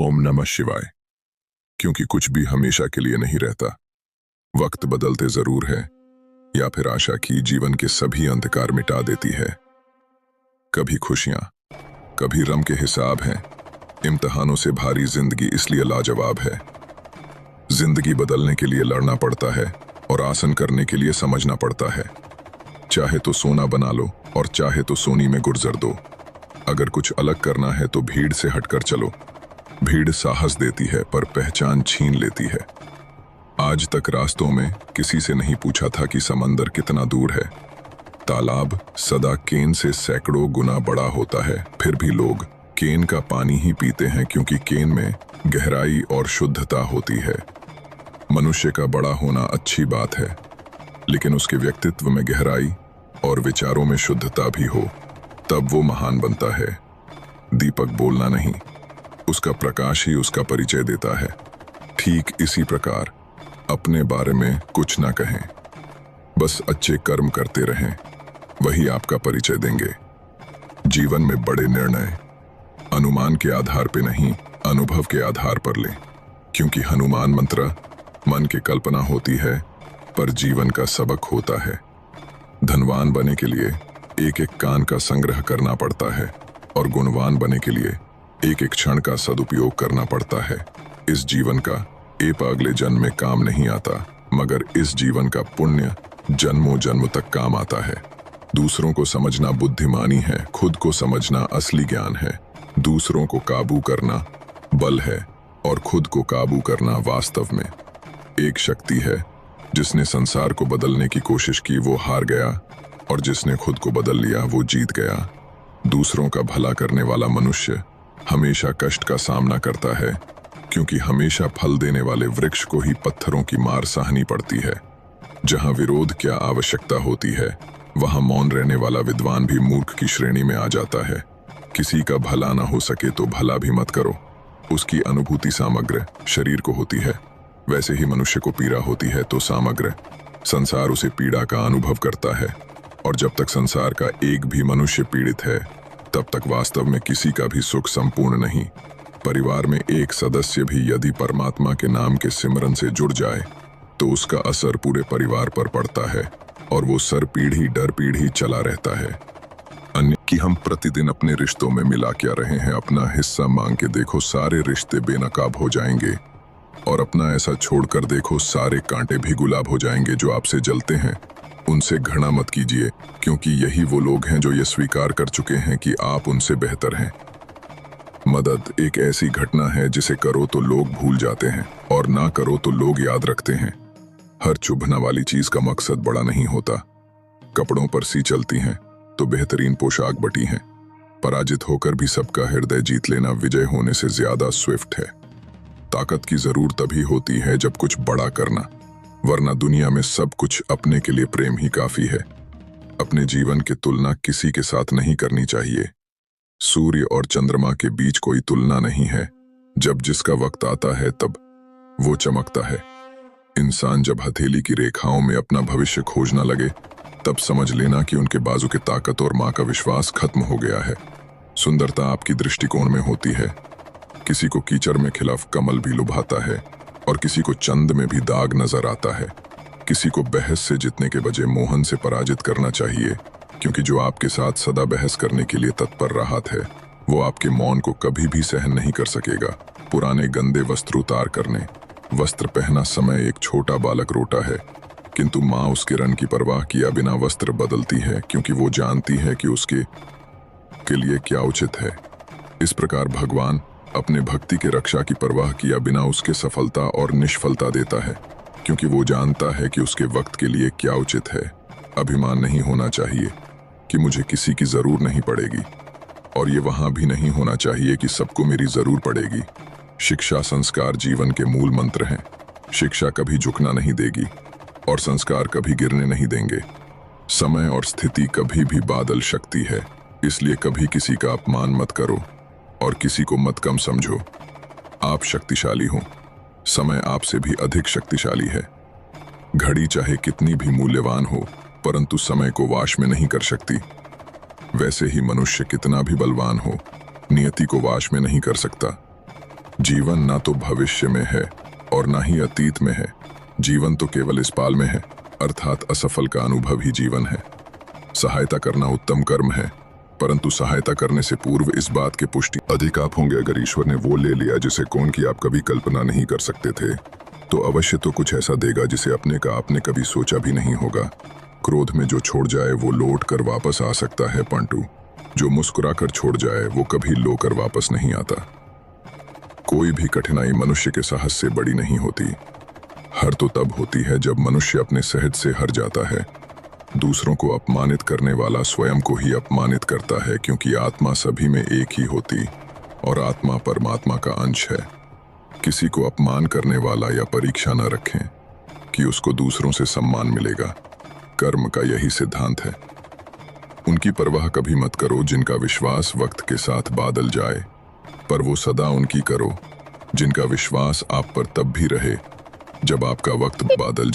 ओम नमः शिवाय। क्योंकि कुछ भी हमेशा के लिए नहीं रहता। वक्त बदलते जरूर है, या फिर आशा की जीवन के सभी अंधकार मिटा देती है। कभी खुशियां, कभी रम के हिसाब हैं। इम्तिहानों से भारी जिंदगी इसलिए लाजवाब है। जिंदगी बदलने के लिए लड़ना पड़ता है और आसन करने के लिए समझना पड़ता है। चाहे तो सोना बना लो और चाहे तो सोनी में गुर्जर दो। अगर कुछ अलग करना है तो भीड़ से हटकर चलो। भीड़ साहस देती है पर पहचान छीन लेती है। आज तक रास्तों में किसी से नहीं पूछा था कि समंदर कितना दूर है। तालाब सदा केन से सैकड़ों गुना बड़ा होता है, फिर भी लोग केन का पानी ही पीते हैं क्योंकि केन में गहराई और शुद्धता होती है। मनुष्य का बड़ा होना अच्छी बात है, लेकिन उसके व्यक्तित्व में गहराई और विचारों में शुद्धता भी हो, तब वो महान बनता है। दीपक बोलना नहीं, उसका प्रकाश ही उसका परिचय देता है। ठीक इसी प्रकार अपने बारे में कुछ ना कहें, बस अच्छे कर्म करते रहें, वही आपका परिचय देंगे। जीवन में बड़े निर्णय अनुमान के आधार पर नहीं, अनुभव के आधार पर लें, क्योंकि हनुमान मंत्र मन की कल्पना होती है पर जीवन का सबक होता है। धनवान बने के लिए एक एक कान का संग्रह करना पड़ता है और गुणवान बने के लिए एक एक क्षण का सदुपयोग करना पड़ता है। इस जीवन का एक अगले जन्म में काम नहीं आता, मगर इस जीवन का पुण्य जन्मों जन्म तक काम आता है। दूसरों को समझना बुद्धिमानी है, खुद को समझना असली ज्ञान है। दूसरों को काबू करना बल है और खुद को काबू करना वास्तव में एक शक्ति है। जिसने संसार को बदलने की कोशिश की वो हार गया, और जिसने खुद को बदल लिया वो जीत गया। दूसरों का भला करने वाला मनुष्य हमेशा कष्ट का सामना करता है, क्योंकि हमेशा फल देने वाले वृक्ष को ही पत्थरों की मार सहनी पड़ती है। जहां विरोध क्या आवश्यकता होती है, वहां मौन रहने वाला विद्वान भी मूर्ख की श्रेणी में आ जाता है। किसी का भला ना हो सके तो भला भी मत करो। उसकी अनुभूति समग्र शरीर को होती है, वैसे ही मनुष्य को पीड़ा होती है तो समग्र संसार उसे पीड़ा का अनुभव करता है। और जब तक संसार का एक भी मनुष्य पीड़ित है, तब तक वास्तव में किसी का भी सुख संपूर्ण नहीं। परिवार में एक सदस्य भी यदि परमात्मा के नाम के सिमरन से जुड़ जाए तो उसका असर पूरे परिवार पर पड़ता है, और वो सर पीढ़ी दर पीढ़ी चला रहता है। अन्य कि हम प्रतिदिन अपने रिश्तों में मिला क्या रहे हैं। अपना हिस्सा मांग के देखो, सारे रिश्ते बेनकाब हो जाएंगे, और अपना ऐसा छोड़कर देखो, सारे कांटे भी गुलाब हो जाएंगे। जो आपसे जलते हैं उनसे घृणा मत कीजिए, क्योंकि यही वो लोग हैं जो ये स्वीकार कर चुके हैं कि आप उनसे बेहतर हैं। मदद एक ऐसी घटना है जिसे करो तो लोग भूल जाते हैं और ना करो तो लोग याद रखते हैं। हर चुभना वाली चीज का मकसद बड़ा नहीं होता। कपड़ों पर सी चलती हैं तो बेहतरीन पोशाक बटी हैं। पराजित होकर भी सबका हृदय जीत लेना विजय होने से ज्यादा स्विफ्ट है। ताकत की जरूर तभी होती है जब कुछ बड़ा करना, वरना दुनिया में सब कुछ अपने के लिए प्रेम ही काफी है। अपने जीवन की तुलना किसी के साथ नहीं करनी चाहिए। सूर्य और चंद्रमा के बीच कोई तुलना नहीं है। जब जिसका वक्त आता है तब वो चमकता है। इंसान जब हथेली की रेखाओं में अपना भविष्य खोजना लगे, तब समझ लेना कि उनके बाजू की ताकत और मां का विश्वास खत्म हो गया है। सुंदरता आपकी दृष्टिकोण में होती है। किसी को कीचड़ में खिला कमल भी लुभाता है, और किसी को चंद में भी दाग नजर आता है। किसी को बहस से जीतने के बजाय मोहन से पराजित करना चाहिए, क्योंकि जो आपके साथ सदा बहस करने के लिए तत्पर रहा है, वो आपके मौन को कभी भी सहन नहीं कर सकेगा। पुराने गंदे वस्त्र उतार करने वस्त्र पहना समय एक छोटा बालक रोता है, किंतु माँ उसके रंग की परवाह किया बिना वस्त्र बदलती है, क्योंकि वो जानती है कि उसके के लिए क्या उचित है। इस प्रकार भगवान अपने भक्ति के रक्षा की परवाह किया बिना उसके सफलता और निष्फलता देता है, क्योंकि वो जानता है कि उसके वक्त के लिए क्या उचित है। अभिमान नहीं होना चाहिए कि मुझे किसी की जरूर नहीं पड़ेगी, और ये वहां भी नहीं होना चाहिए कि सबको मेरी जरूर पड़ेगी। शिक्षा संस्कार जीवन के मूल मंत्र हैं। शिक्षा कभी झुकना नहीं देगी और संस्कार कभी गिरने नहीं देंगे। समय और स्थिति कभी भी बादल शक्ति है, इसलिए कभी किसी का अपमान मत करो और किसी को मत कम समझो। आप शक्तिशाली हो, समय आपसे भी अधिक शक्तिशाली है। घड़ी चाहे कितनी भी मूल्यवान हो, परंतु समय को वाश में नहीं कर सकती। वैसे ही मनुष्य कितना भी बलवान हो, नियति को वाश में नहीं कर सकता। जीवन ना तो भविष्य में है और ना ही अतीत में है। जीवन तो केवल इस पाल में है, अर्थात असफल का अनुभव ही जीवन है। सहायता करना उत्तम कर्म है, परंतु सहायता करने से पूर्व इस बात की पुष्टि अधिक आप होंगे। अगर ईश्वर ने वो ले लिया जिसे कौन की आप कभी कल्पना नहीं कर सकते थे, तो अवश्य तो कुछ ऐसा देगा जिसे अपने का आपने कभी सोचा भी नहीं होगा। क्रोध में जो छोड़ जाए वो लौट कर वापस आ सकता है पंटू। जो मुस्कुरा कर छोड़ जाए वो कभी लो कर वापस नहीं आता। कोई भी कठिनाई मनुष्य के साहस से बड़ी नहीं होती। हर तो तब होती है जब मनुष्य अपने सहज से हर जाता है। दूसरों को अपमानित करने वाला स्वयं को ही अपमानित करता है, क्योंकि आत्मा सभी में एक ही होती और आत्मा परमात्मा का अंश है। किसी को अपमान करने वाला या परीक्षा न रखें कि उसको दूसरों से सम्मान मिलेगा। कर्म का यही सिद्धांत है। उनकी परवाह कभी मत करो जिनका विश्वास वक्त के साथ बादल जाए, पर वो सदा उनकी करो जिनका विश्वास आप पर तब भी रहे जब आपका वक्त बादल जाए।